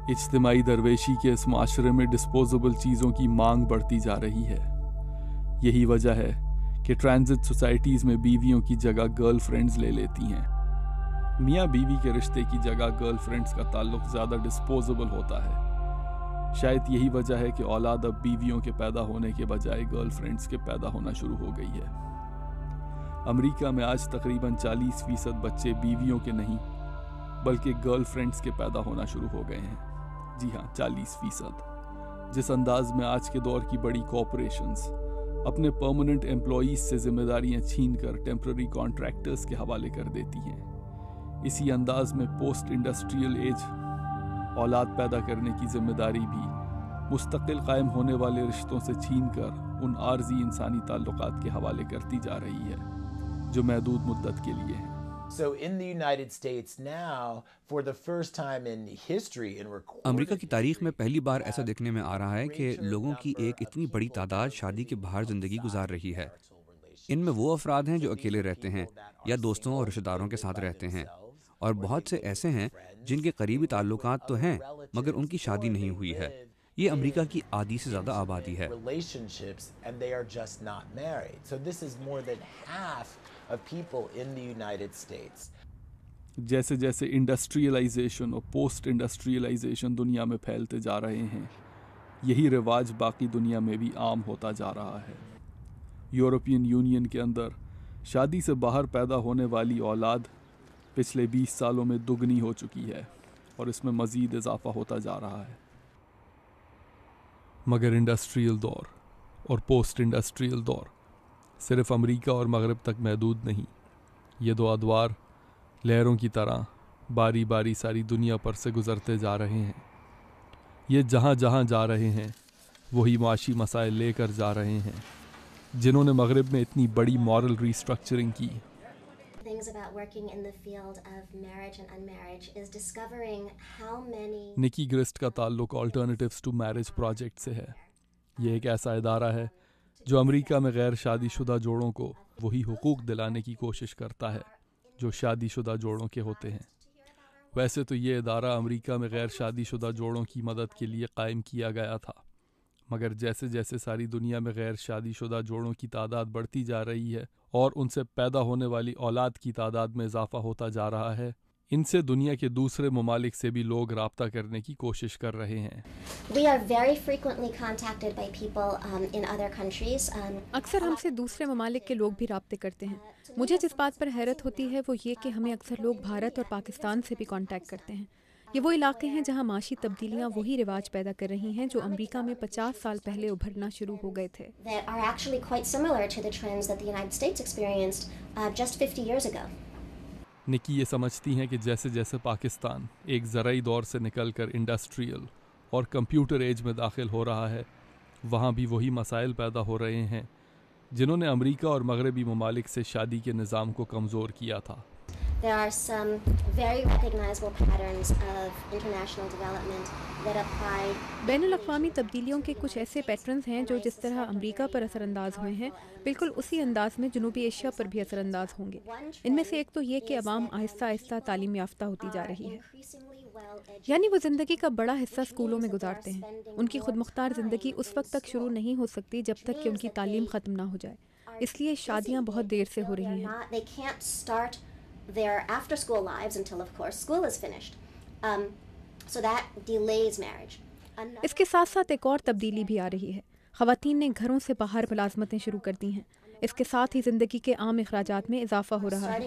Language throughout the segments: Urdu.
اجتماعی درویشی کے اس معاشرے میں ڈسپوزیبل چیزوں کی مانگ بڑھتی جا رہی ہے. یہی وجہ ہے کہ ٹرانزٹ سوسائٹیز میں بیویوں کی جگہ گرل فرینڈز لے لیتی ہیں. میاں بیوی کے رشتے کی جگہ گرل فرینڈز کا تعلق زیادہ ڈسپوزیبل ہوتا ہے. شاید یہی وجہ ہے کہ اولاد اب بیویوں کے پیدا ہونے کے بجائے گرل فرینڈز کے پیدا ہونا شروع ہو گئی ہے. امریکہ میں آج تقریباً 40% بچے بیویوں کے نہیں بلکہ گرل فرینڈز کے پیدا ہونا شروع ہو گئے ہیں. جی ہاں، 40%. جس انداز میں آج کے دور کی بڑی کارپوریشنز اپنے پرماننٹ امپلائیز سے ذمہ داریاں چھین کر ٹیمپرری کانٹریکٹرز کے حوالے کر دیتی ہیں، اسی انداز میں پوسٹ انڈسٹریل ایج اولاد پیدا کرنے کی ذمہ داری بھی مستقل قائم ہونے والے رشتوں سے چھین کر ان عارضی انسانی تعلقات کے حوالے کرتی جا رہی ہے جو محدود مدت کے لیے ہیں. So in the United States now, for the first time in history in recorded امریکہ کی تاریخ میں پہلی بار ایسا دیکھنے میں آ رہا ہے کہ لوگوں کی ایک اتنی بڑی تعداد شادی کے باہر زندگی گزار رہی ہے. ان میں وہ افراد ہیں جو اکیلے رہتے ہیں یا دوستوں اور رشتہ داروں کے ساتھ رہتے ہیں، اور بہت سے ایسے ہیں جن کے قریبی تعلقات تو ہیں مگر ان کی شادی نہیں ہوئی ہے. یہ امریکہ کی آدھی سے زیادہ آبادی ہے. relationships and they are just not married. So this is more than half of people in the United States. جیسے جیسے انڈسٹریلائزیشن اور پوسٹ انڈسٹریلائزیشن دنیا میں پھیلتے جا رہے ہیں، یہی رواج باقی دنیا میں بھی عام ہوتا جا رہا ہے. یورپین یونین کے اندر شادی سے باہر پیدا ہونے والی اولاد پچھلے 20 سالوں میں دگنی ہو چکی ہے اور اس میں مزید اضافہ ہوتا جا رہا ہے. مگر انڈسٹریل دور اور پوسٹ انڈسٹریل دور صرف امریکہ اور مغرب تک محدود نہیں. یہ دو ادوار لہروں کی طرح باری باری ساری دنیا پر سے گزرتے جا رہے ہیں. یہ جہاں جہاں جا رہے ہیں وہی معاشی مسائل لے کر جا رہے ہیں جنہوں نے مغرب میں اتنی بڑی مورل ریسٹرکچرنگ کی. نکی گرسٹ کا تعلق آلٹرنیٹیوز ٹو میرج پروجیکٹ سے ہے. یہ ایک ایسا ادارہ ہے جو امریکہ میں غیر شادی شدہ جوڑوں کو وہی حقوق دلانے کی کوشش کرتا ہے جو شادی شدہ جوڑوں کے ہوتے ہیں. ویسے تو یہ ادارہ امریکہ میں غیر شادی شدہ جوڑوں کی مدد کے لیے قائم کیا گیا تھا، مگر جیسے جیسے ساری دنیا میں غیر شادی شدہ جوڑوں کی تعداد بڑھتی جا رہی ہے اور ان سے پیدا ہونے والی اولاد کی تعداد میں اضافہ ہوتا جا رہا ہے، ان سے دنیا کے دوسرے ممالک سے بھی لوگ رابطہ کرنے کی کوشش کر رہے ہیں. اکثر ہم سے دوسرے ممالک کے لوگ بھی رابطے کرتے ہیں. مجھے جس بات پر حیرت ہوتی ہے وہ یہ کہ ہمیں اکثر لوگ بھارت اور پاکستان سے بھی کانٹیکٹ کرتے ہیں. یہ وہ علاقے ہیں جہاں معاشی تبدیلیاں وہی رواج پیدا کر رہی ہیں جو امریکہ میں 50 سال پہلے ابھرنا شروع ہو گئے تھے. نکی یہ سمجھتی ہیں کہ جیسے جیسے پاکستان ایک زرعی دور سے نکل کر انڈسٹریل اور کمپیوٹر ایج میں داخل ہو رہا ہے، وہاں بھی وہی مسائل پیدا ہو رہے ہیں جنہوں نے امریکہ اور مغربی ممالک سے شادی کے نظام کو کمزور کیا تھا. There are some very recognizable patterns of international development that apply. بین الاقوامی تبدیلیوں کے کچھ ایسے پیٹرنز ہیں جو جس طرح امریکہ پر اثر انداز ہوئے ہیں بالکل اسی انداز میں جنوبی ایشیا پر بھی اثر انداز ہوں گے. ان میں سے ایک تو یہ کہ عوام آہستہ آہستہ تعلیم یافتہ ہوتی جا رہی ہے، یعنی وہ زندگی کا بڑا حصہ اسکولوں میں گزارتے ہیں. ان کی خود مختار زندگی اس وقت تک شروع نہیں ہو سکتی جب تک کہ ان کی تعلیم ختم نہ ہو جائے، اس لیے شادیاں بہت دیر سے ہو رہی ہیں. Their after school lives until of course school is finished. So that delays marriage. اس کے ساتھ ساتھ ایک اور تبدیلی بھی آ رہی ہے. خواتین نے گھروں سے باہر ملازمتیں شروع کر دی ہیں. اس کے ساتھ ہی زندگی کے عام اخراجات میں اضافہ ہو رہا ہے،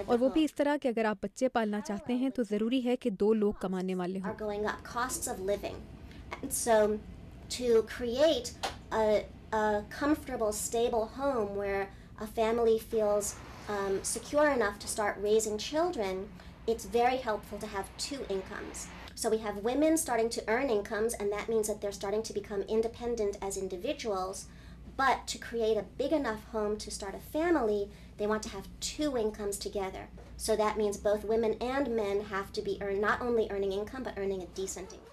اور وہ بھی اس طرح کہ اگر آپ بچے پالنا چاہتے ہیں تو ضروری ہے کہ 2 لوگ کمانے والے ہوں. So to create a comfortable, stable home where a family feels secure enough to start raising children, it's very helpful to have 2 incomes. So we have women starting to earn incomes, and that means that they're starting to become independent as individuals. But to create a big enough home to start a family, they want to have 2 incomes together. So that means both women and men have to be not only earning income, but earning a decent income.